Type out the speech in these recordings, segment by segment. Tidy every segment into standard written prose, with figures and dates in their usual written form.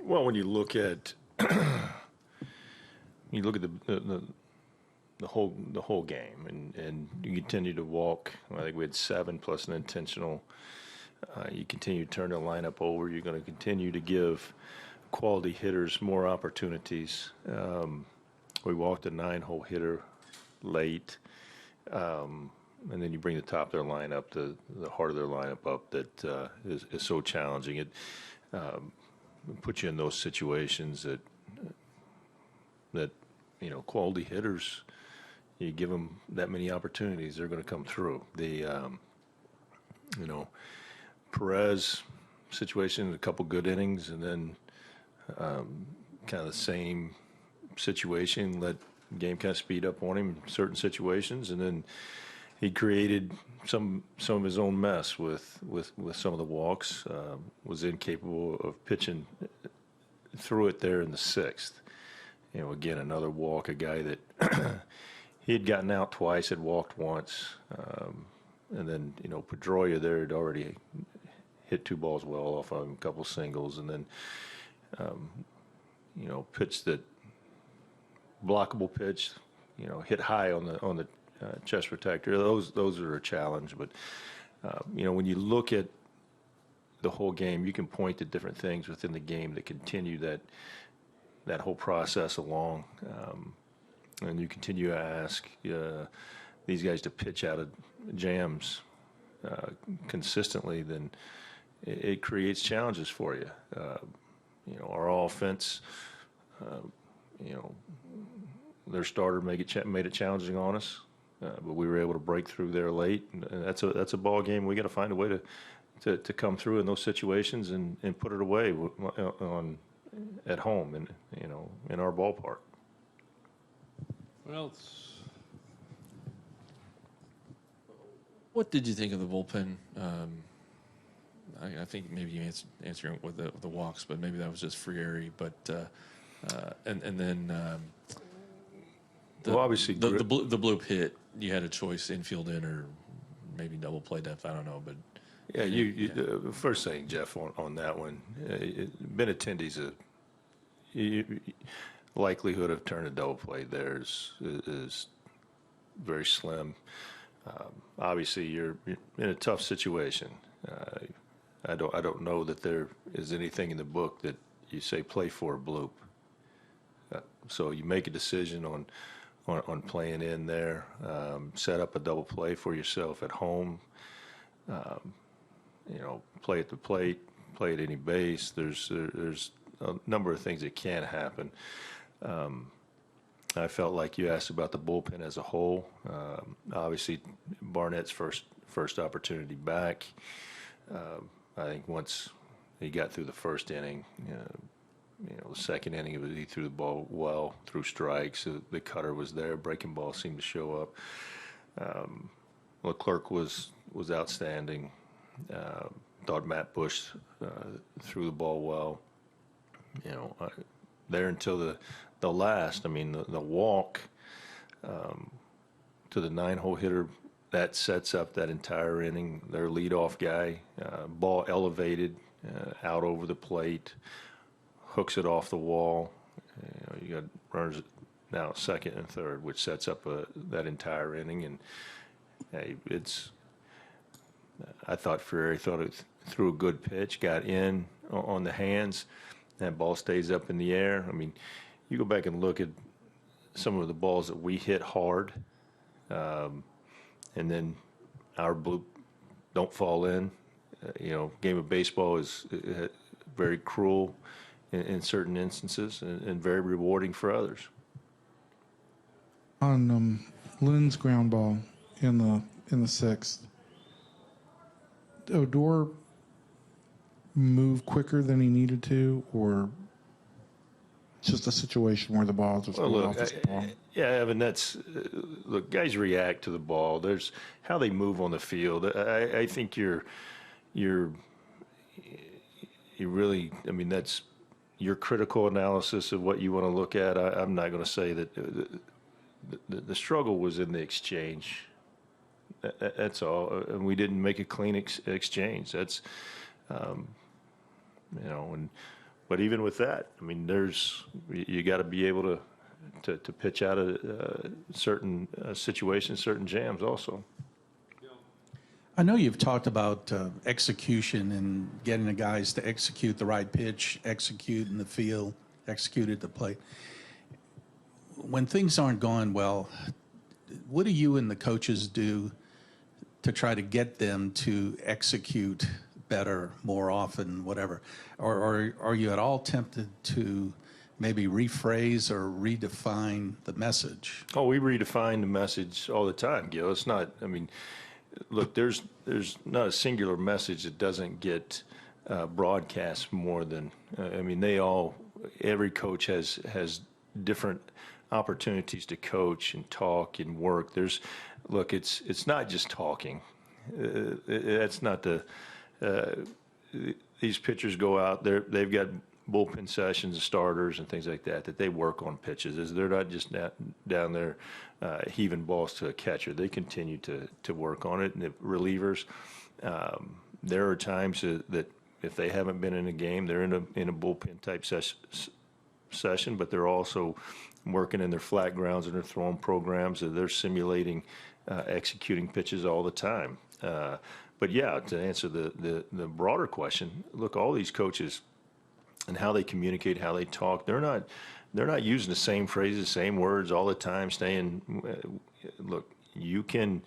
Well, when you look at the whole game, and you continue to walk. I think we had 7 plus an intentional. You continue to turn the lineup over. You're going to continue to give quality hitters more opportunities. We walked a 9-hole hitter late, and then you bring the top of their lineup, the heart of their lineup up that is so challenging. It puts you in those situations that quality hitters. You give them that many opportunities, they're going to come through. Perez situation, a couple good innings, and then kind of the same situation. Let game kind of speed up on him in certain situations, and then he created some of his own mess with some of the walks. Was incapable of pitching through it there in the 6th. Again, another walk, a guy that he had gotten out twice, had walked once, and then Pedroia there had already hit 2 balls well off of him, a couple singles, and then pitched that blockable pitch, hit high on the chest protector. Those are a challenge, but when you look at the whole game, you can point to different things within the game that continue that whole process along. And you continue to ask these guys to pitch out of jams consistently, then it creates challenges for you. Our offense, their starter made it challenging on us, but we were able to break through there late. And that's a ball game. We got to find a way to come through in those situations and put it away at home and in our ballpark. Well, what did you think of the bullpen? I think maybe you answering with the walks, but maybe that was just Frieri. But and then obviously the bloop hit. You had a choice, infield in or maybe double play depth. I don't know, but yeah. First thing, Jeff, on that one, Benintendi's likelihood of turning a double play there is very slim. Obviously, you're in a tough situation. I don't know that there is anything in the book that you say play for a bloop. So you make a decision on playing in there, set up a double play for yourself at home. Play at the plate, play at any base. There's a number of things that can happen. I felt like you asked about the bullpen as a whole. Obviously, Barnett's first opportunity back. I think once he got through the first inning, the second inning, he threw the ball well through strikes. The cutter was there. Breaking ball seemed to show up. Leclerc was outstanding. Thought Matt Bush threw the ball well. There until the last. I mean, the walk to the 9-hole hitter, that sets up that entire inning. Their leadoff guy, ball elevated out over the plate, hooks it off the wall. You got runners now second and third, which sets up that entire inning. And hey, I thought Frieri thought it threw a good pitch, got in on the hands. That ball stays up in the air. I mean, you go back and look at some of the balls that we hit hard, and then our bloop don't fall in. Game of baseball is very cruel in certain instances and very rewarding for others. On Lynn's ground ball in the 6th, Odor move quicker than he needed to, or just a situation where the ball just flew off his ball? Yeah, Evan, that's look. Guys react to the ball. There's how they move on the field. I think you're really. I mean, that's your critical analysis of what you want to look at. I'm not going to say that the struggle was in the exchange. That's all, and we didn't make a clean exchange. That's, and But even with that, I mean, you got to be able to pitch out of certain situations, certain jams also. I know you've talked about execution and getting the guys to execute the right pitch, execute in the field, execute at the plate. When things aren't going well, what do you and the coaches do to try to get them to execute better, more often, whatever? Or are you at all tempted to maybe rephrase or redefine the message? Oh, we redefine the message all the time, Gil. It's not, I mean, look, there's not a singular message that doesn't get broadcast more than, I mean, every coach has different opportunities to coach and talk and work. Look, it's not just talking. That's not these pitchers go out there, they've got bullpen sessions, starters, and things like that they work on pitches. They're not just down there heaving balls to a catcher. They continue to work on it. And the relievers, there are times that if they haven't been in a game, they're in a bullpen type session, but they're also working in their flat grounds and their throwing programs. They're simulating executing pitches all the time. But yeah, to answer the broader question, look, all these coaches and how they communicate, how they talk, they're not using the same phrases, same words all the time. Look, you can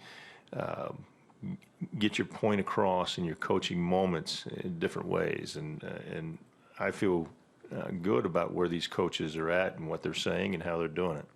get your point across in your coaching moments in different ways, and I feel good about where these coaches are at and what they're saying and how they're doing it.